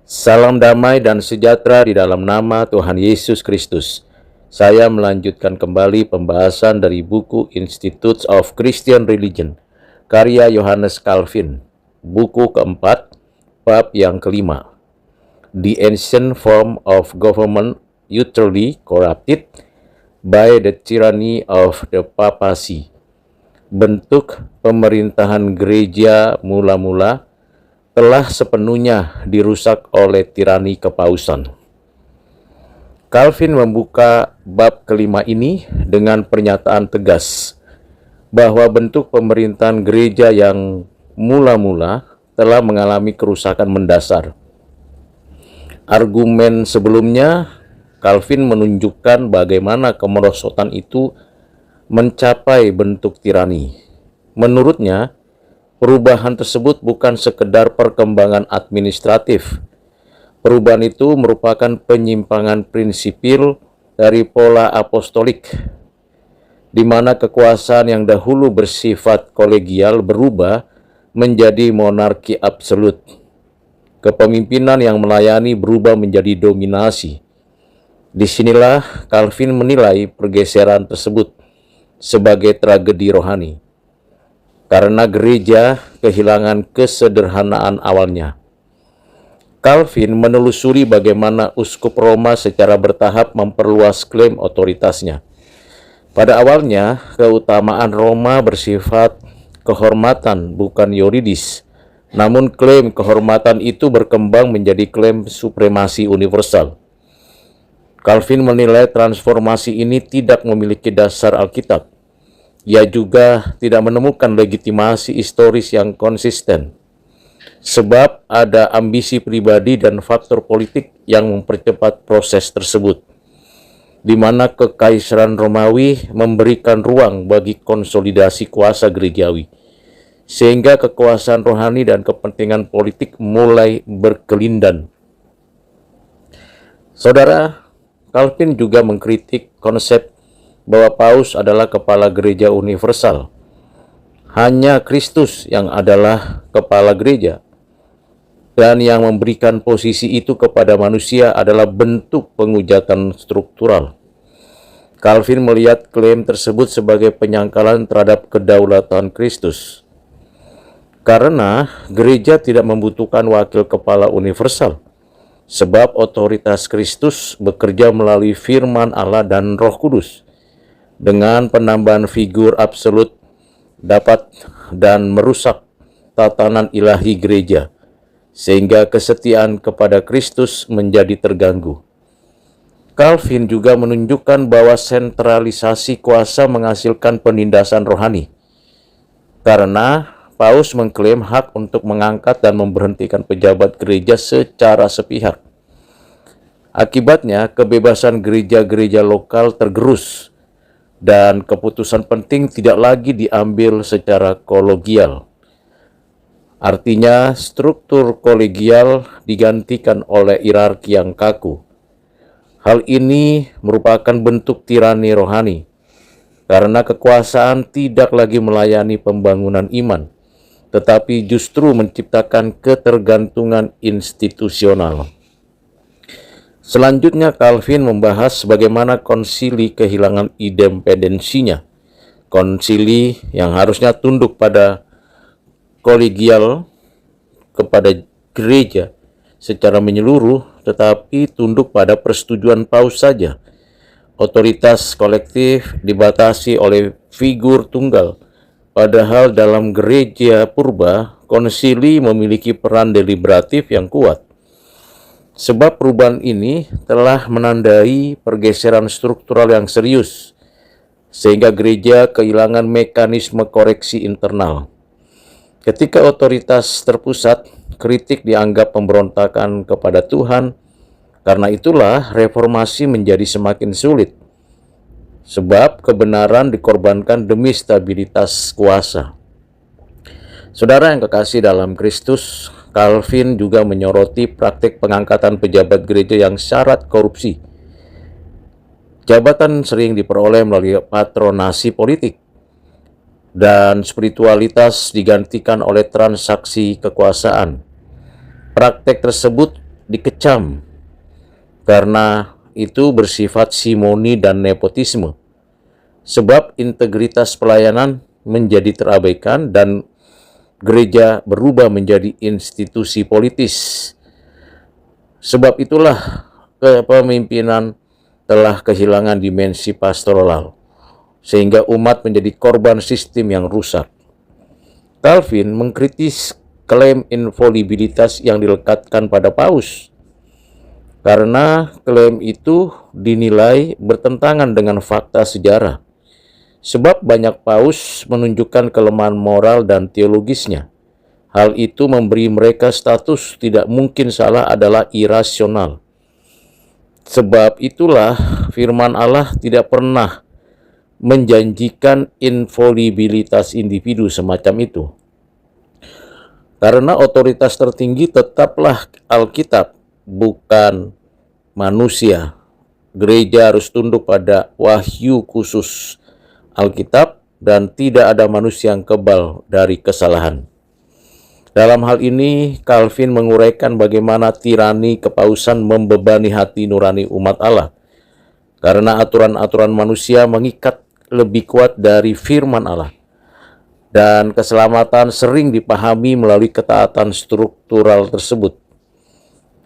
Salam damai dan sejahtera di dalam nama Tuhan Yesus Kristus. Saya melanjutkan kembali pembahasan dari buku Institutes of Christian Religion, karya Johannes Calvin, buku keempat, bab yang kelima. The ancient form of government utterly corrupted by the tyranny of the papacy. Bentuk pemerintahan gereja mula-mula telah sepenuhnya dirusak oleh tirani kepausan. Calvin membuka bab kelima ini dengan pernyataan tegas bahwa bentuk pemerintahan gereja yang mula-mula telah mengalami kerusakan mendasar. Argumen sebelumnya, Calvin menunjukkan bagaimana kemerosotan itu mencapai bentuk tirani. Menurutnya, perubahan tersebut bukan sekedar perkembangan administratif. Perubahan itu merupakan penyimpangan prinsipil dari pola apostolik, di mana kekuasaan yang dahulu bersifat kolegial berubah menjadi monarki absolut. Kepemimpinan yang melayani berubah menjadi dominasi. Disinilah Calvin menilai pergeseran tersebut sebagai tragedi rohani, karena gereja kehilangan kesederhanaan awalnya. Calvin menelusuri bagaimana uskup Roma secara bertahap memperluas klaim otoritasnya. Pada awalnya, keutamaan Roma bersifat kehormatan, bukan yuridis. Namun klaim kehormatan itu berkembang menjadi klaim supremasi universal. Calvin menilai transformasi ini tidak memiliki dasar Alkitab. Ia juga tidak menemukan legitimasi historis yang konsisten, sebab ada ambisi pribadi dan faktor politik yang mempercepat proses tersebut, di mana Kekaisaran Romawi memberikan ruang bagi konsolidasi kuasa gerejawi, sehingga kekuasaan rohani dan kepentingan politik mulai berkelindan. Saudara, Calvin juga mengkritik konsep bahwa Paus adalah kepala gereja universal. Hanya Kristus yang adalah kepala gereja, dan yang memberikan posisi itu kepada manusia adalah bentuk pengujatan struktural. Calvin melihat klaim tersebut sebagai penyangkalan terhadap kedaulatan Kristus, karena gereja tidak membutuhkan wakil kepala universal, sebab otoritas Kristus bekerja melalui firman Allah dan Roh Kudus. Dengan penambahan figur absolut dapat dan merusak tatanan ilahi gereja, sehingga kesetiaan kepada Kristus menjadi terganggu. Calvin juga menunjukkan bahwa sentralisasi kuasa menghasilkan penindasan rohani, karena Paus mengklaim hak untuk mengangkat dan memberhentikan pejabat gereja secara sepihak. Akibatnya, kebebasan gereja-gereja lokal tergerus, dan keputusan penting tidak lagi diambil secara kolegial. Artinya, struktur kolegial digantikan oleh hierarki yang kaku. Hal ini merupakan bentuk tirani rohani, karena kekuasaan tidak lagi melayani pembangunan iman, tetapi justru menciptakan ketergantungan institusional. Selanjutnya, Calvin membahas bagaimana konsili kehilangan independensinya. Konsili yang harusnya tunduk pada kolegial kepada gereja secara menyeluruh, tetapi tunduk pada persetujuan Paus saja. Otoritas kolektif dibatasi oleh figur tunggal, padahal dalam gereja purba, konsili memiliki peran deliberatif yang kuat. Sebab perubahan ini telah menandai pergeseran struktural yang serius, sehingga gereja kehilangan mekanisme koreksi internal. Ketika otoritas terpusat, kritik dianggap pemberontakan kepada Tuhan. Karena itulah reformasi menjadi semakin sulit, sebab kebenaran dikorbankan demi stabilitas kuasa. Saudara yang kekasih dalam Kristus, Calvin juga menyoroti praktik pengangkatan pejabat gereja yang syarat korupsi. Jabatan sering diperoleh melalui patronasi politik, dan spiritualitas digantikan oleh transaksi kekuasaan. Praktek tersebut dikecam karena itu bersifat simoni dan nepotisme. Sebab integritas pelayanan menjadi terabaikan dan gereja berubah menjadi institusi politis. Sebab itulah kepemimpinan telah kehilangan dimensi pastoral, sehingga umat menjadi korban sistem yang rusak. Calvin mengkritis klaim infalibilitas yang dilekatkan pada paus, karena klaim itu dinilai bertentangan dengan fakta sejarah. Sebab banyak paus menunjukkan kelemahan moral dan teologisnya. Hal itu memberi mereka status tidak mungkin salah adalah irasional. Sebab itulah firman Allah tidak pernah menjanjikan infalibilitas individu semacam itu. Karena otoritas tertinggi tetaplah Alkitab, bukan manusia. Gereja harus tunduk pada wahyu khusus Alkitab dan tidak ada manusia yang kebal dari kesalahan. Dalam hal ini, Calvin menguraikan bagaimana tirani kepausan membebani hati nurani umat Allah. Karena aturan-aturan manusia mengikat lebih kuat dari firman Allah. Dan keselamatan sering dipahami melalui ketaatan struktural tersebut.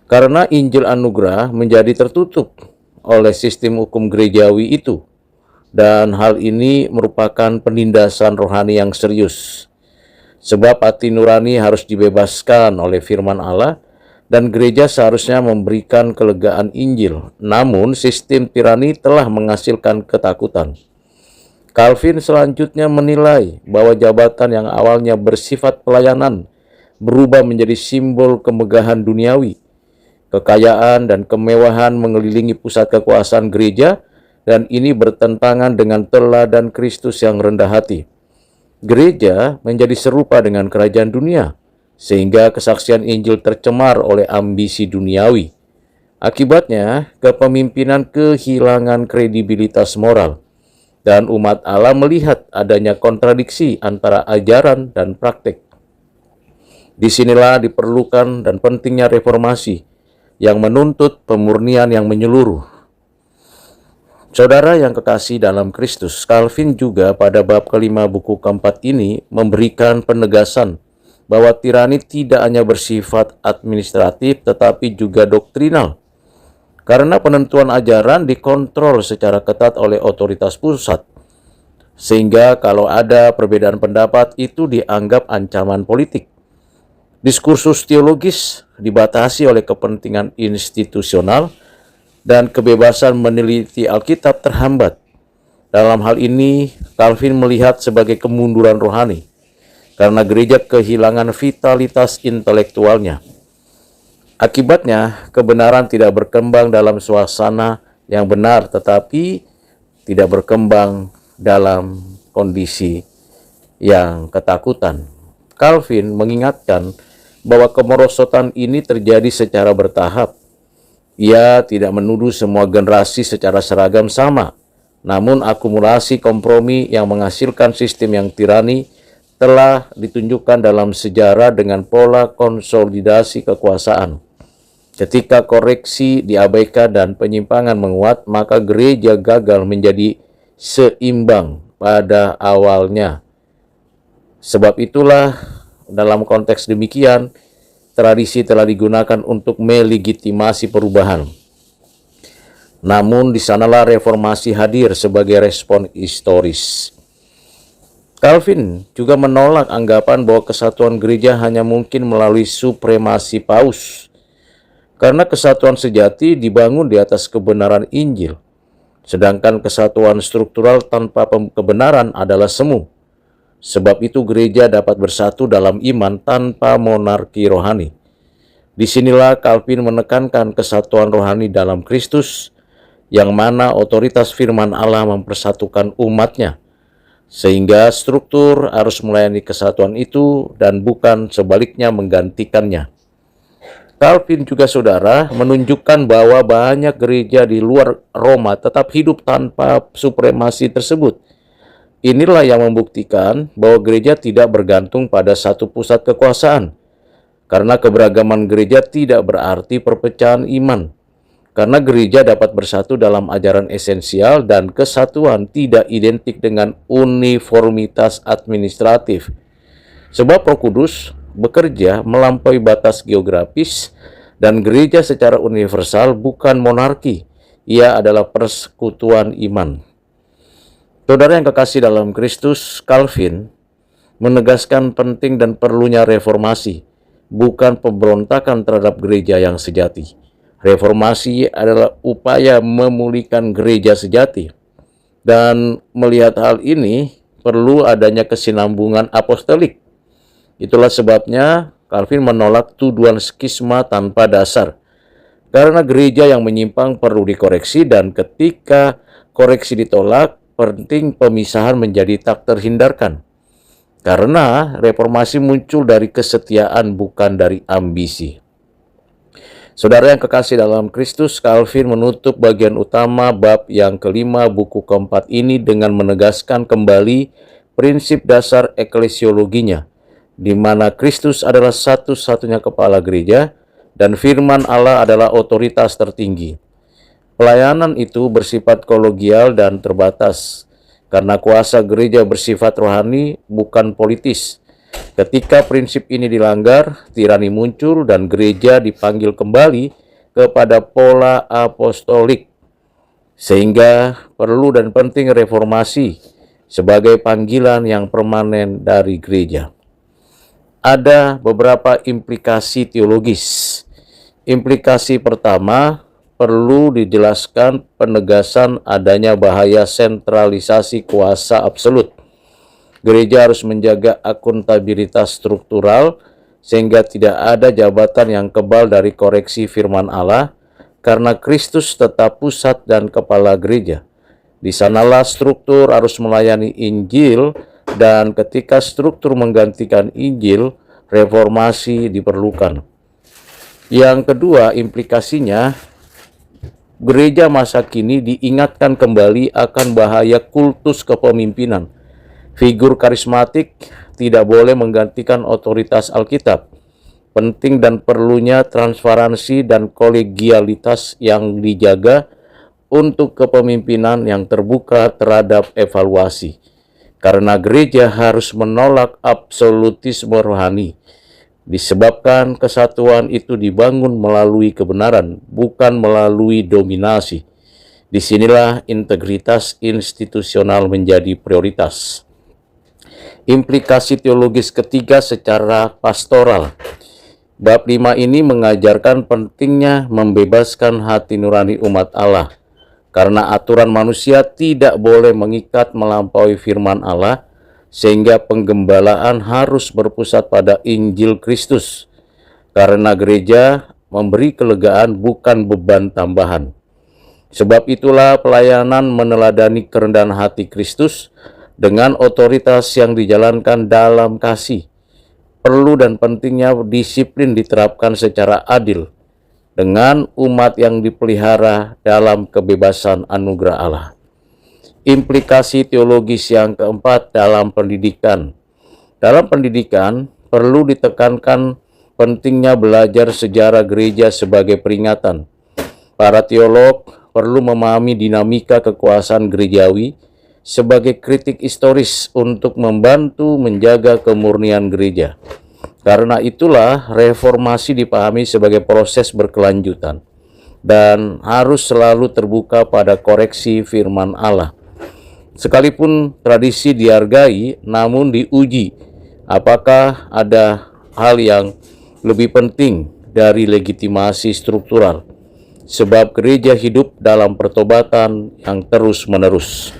Karena Injil Anugerah menjadi tertutup oleh sistem hukum gerejawi itu. Dan hal ini merupakan penindasan rohani yang serius. Sebab hati nurani harus dibebaskan oleh firman Allah dan gereja seharusnya memberikan kelegaan Injil. Namun sistem tirani telah menghasilkan ketakutan. Calvin selanjutnya menilai bahwa jabatan yang awalnya bersifat pelayanan berubah menjadi simbol kemegahan duniawi. Kekayaan dan kemewahan mengelilingi pusat kekuasaan gereja, dan ini bertentangan dengan teladan Kristus yang rendah hati. Gereja menjadi serupa dengan kerajaan dunia, sehingga kesaksian Injil tercemar oleh ambisi duniawi. Akibatnya, kepemimpinan kehilangan kredibilitas moral, dan umat Allah melihat adanya kontradiksi antara ajaran dan praktik. Disinilah diperlukan dan pentingnya reformasi yang menuntut pemurnian yang menyeluruh. Saudara yang kekasih dalam Kristus, Calvin juga pada bab kelima buku keempat ini memberikan penegasan bahwa tirani tidak hanya bersifat administratif tetapi juga doktrinal. Karena penentuan ajaran dikontrol secara ketat oleh otoritas pusat. Sehingga kalau ada perbedaan pendapat itu dianggap ancaman politik. Diskursus teologis dibatasi oleh kepentingan institusional dan kebebasan meneliti Alkitab terhambat. Dalam hal ini, Calvin melihat sebagai kemunduran rohani, karena gereja kehilangan vitalitas intelektualnya. Akibatnya, kebenaran tidak berkembang dalam suasana yang benar, tetapi tidak berkembang dalam kondisi yang ketakutan. Calvin mengingatkan bahwa kemerosotan ini terjadi secara bertahap. Ia tidak menuduh semua generasi secara seragam sama, namun akumulasi kompromi yang menghasilkan sistem yang tirani telah ditunjukkan dalam sejarah dengan pola konsolidasi kekuasaan. Ketika koreksi diabaikan dan penyimpangan menguat, maka gereja gagal menjadi seimbang pada awalnya. Sebab itulah, dalam konteks demikian, tradisi telah digunakan untuk melegitimasi perubahan. Namun di sanalah reformasi hadir sebagai respon historis. Calvin juga menolak anggapan bahwa kesatuan gereja hanya mungkin melalui supremasi paus. Karena kesatuan sejati dibangun di atas kebenaran Injil. Sedangkan kesatuan struktural tanpa kebenaran adalah semu. Sebab itu gereja dapat bersatu dalam iman tanpa monarki rohani. Disinilah Calvin menekankan kesatuan rohani dalam Kristus, yang mana otoritas firman Allah mempersatukan umatnya, sehingga struktur harus melayani kesatuan itu dan bukan sebaliknya menggantikannya. Calvin juga saudara menunjukkan bahwa banyak gereja di luar Roma tetap hidup tanpa supremasi tersebut. Inilah yang membuktikan bahwa gereja tidak bergantung pada satu pusat kekuasaan. Karena keberagaman gereja tidak berarti perpecahan iman. Karena gereja dapat bersatu dalam ajaran esensial dan kesatuan tidak identik dengan uniformitas administratif. Sebab Roh Kudus bekerja melampaui batas geografis dan gereja secara universal bukan monarki. Ia adalah persekutuan iman. Saudara yang kekasih dalam Kristus, Calvin menegaskan penting dan perlunya reformasi, bukan pemberontakan terhadap gereja yang sejati. Reformasi adalah upaya memulihkan gereja sejati. Dan melihat hal ini, perlu adanya kesinambungan apostolik. Itulah sebabnya Calvin menolak tuduhan skisma tanpa dasar. Karena gereja yang menyimpang perlu dikoreksi, dan ketika koreksi ditolak, penting pemisahan menjadi tak terhindarkan. Karena reformasi muncul dari kesetiaan, bukan dari ambisi. Saudara yang kekasih dalam Kristus, Calvin menutup bagian utama bab yang kelima buku keempat ini dengan menegaskan kembali prinsip dasar eklesiologinya, di mana Kristus adalah satu-satunya kepala gereja dan firman Allah adalah otoritas tertinggi. Pelayanan itu bersifat kolegial dan terbatas, karena kuasa gereja bersifat rohani, bukan politis. Ketika prinsip ini dilanggar, tirani muncul dan gereja dipanggil kembali kepada pola apostolik. Sehingga perlu dan penting reformasi sebagai panggilan yang permanen dari gereja. Ada beberapa implikasi teologis. Implikasi pertama, perlu dijelaskan penegasan adanya bahaya sentralisasi kuasa absolut. Gereja harus menjaga akuntabilitas struktural sehingga tidak ada jabatan yang kebal dari koreksi firman Allah, karena Kristus tetap pusat dan kepala gereja. Di sanalah struktur harus melayani Injil, dan ketika struktur menggantikan Injil, reformasi diperlukan. Yang kedua, implikasinya, gereja masa kini diingatkan kembali akan bahaya kultus kepemimpinan. Figur karismatik tidak boleh menggantikan otoritas Alkitab. Penting dan perlunya transparansi dan kolegialitas yang dijaga untuk kepemimpinan yang terbuka terhadap evaluasi. Karena gereja harus menolak absolutisme rohani, disebabkan kesatuan itu dibangun melalui kebenaran, bukan melalui dominasi. Disinilah integritas institusional menjadi prioritas. Implikasi teologis ketiga secara pastoral. Bab 5 ini mengajarkan pentingnya membebaskan hati nurani umat Allah, karena aturan manusia tidak boleh mengikat melampaui firman Allah, sehingga penggembalaan harus berpusat pada Injil Kristus, karena gereja memberi kelegaan bukan beban tambahan. Sebab itulah pelayanan meneladani kerendahan hati Kristus dengan otoritas yang dijalankan dalam kasih. Perlu dan pentingnya disiplin diterapkan secara adil dengan umat yang dipelihara dalam kebebasan anugerah Allah. Implikasi teologis yang keempat dalam pendidikan. Dalam pendidikan, perlu ditekankan pentingnya belajar sejarah gereja sebagai peringatan. Para teolog perlu memahami dinamika kekuasaan gerejawi sebagai kritik historis untuk membantu menjaga kemurnian gereja. Karena itulah reformasi dipahami sebagai proses berkelanjutan dan harus selalu terbuka pada koreksi firman Allah. Sekalipun tradisi dihargai, namun diuji apakah ada hal yang lebih penting dari legitimasi struktural, sebab gereja hidup dalam pertobatan yang terus-menerus.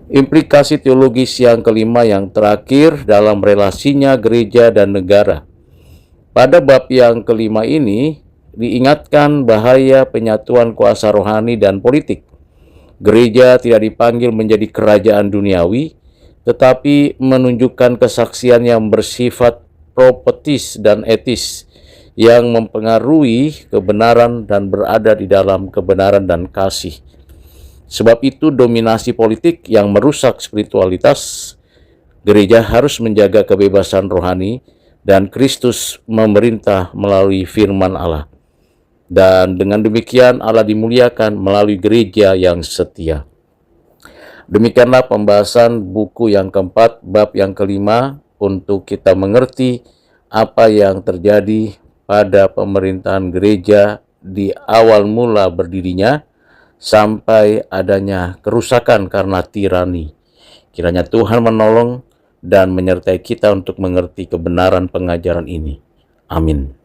Implikasi teologis yang kelima yang terakhir dalam relasinya gereja dan negara. Pada bab yang kelima ini diingatkan bahaya penyatuan kuasa rohani dan politik. Gereja tidak dipanggil menjadi kerajaan duniawi, tetapi menunjukkan kesaksian yang bersifat propetis dan etis, yang mempengaruhi kebenaran dan berada di dalam kebenaran dan kasih. Sebab itu dominasi politik yang merusak spiritualitas, gereja harus menjaga kebebasan rohani dan Kristus memerintah melalui firman Allah. Dan dengan demikian Allah dimuliakan melalui gereja yang setia. Demikianlah pembahasan buku yang keempat, bab yang kelima, untuk kita mengerti apa yang terjadi pada pemerintahan gereja di awal mula berdirinya sampai adanya kerusakan karena tirani. Kiranya Tuhan menolong dan menyertai kita untuk mengerti kebenaran pengajaran ini. Amin.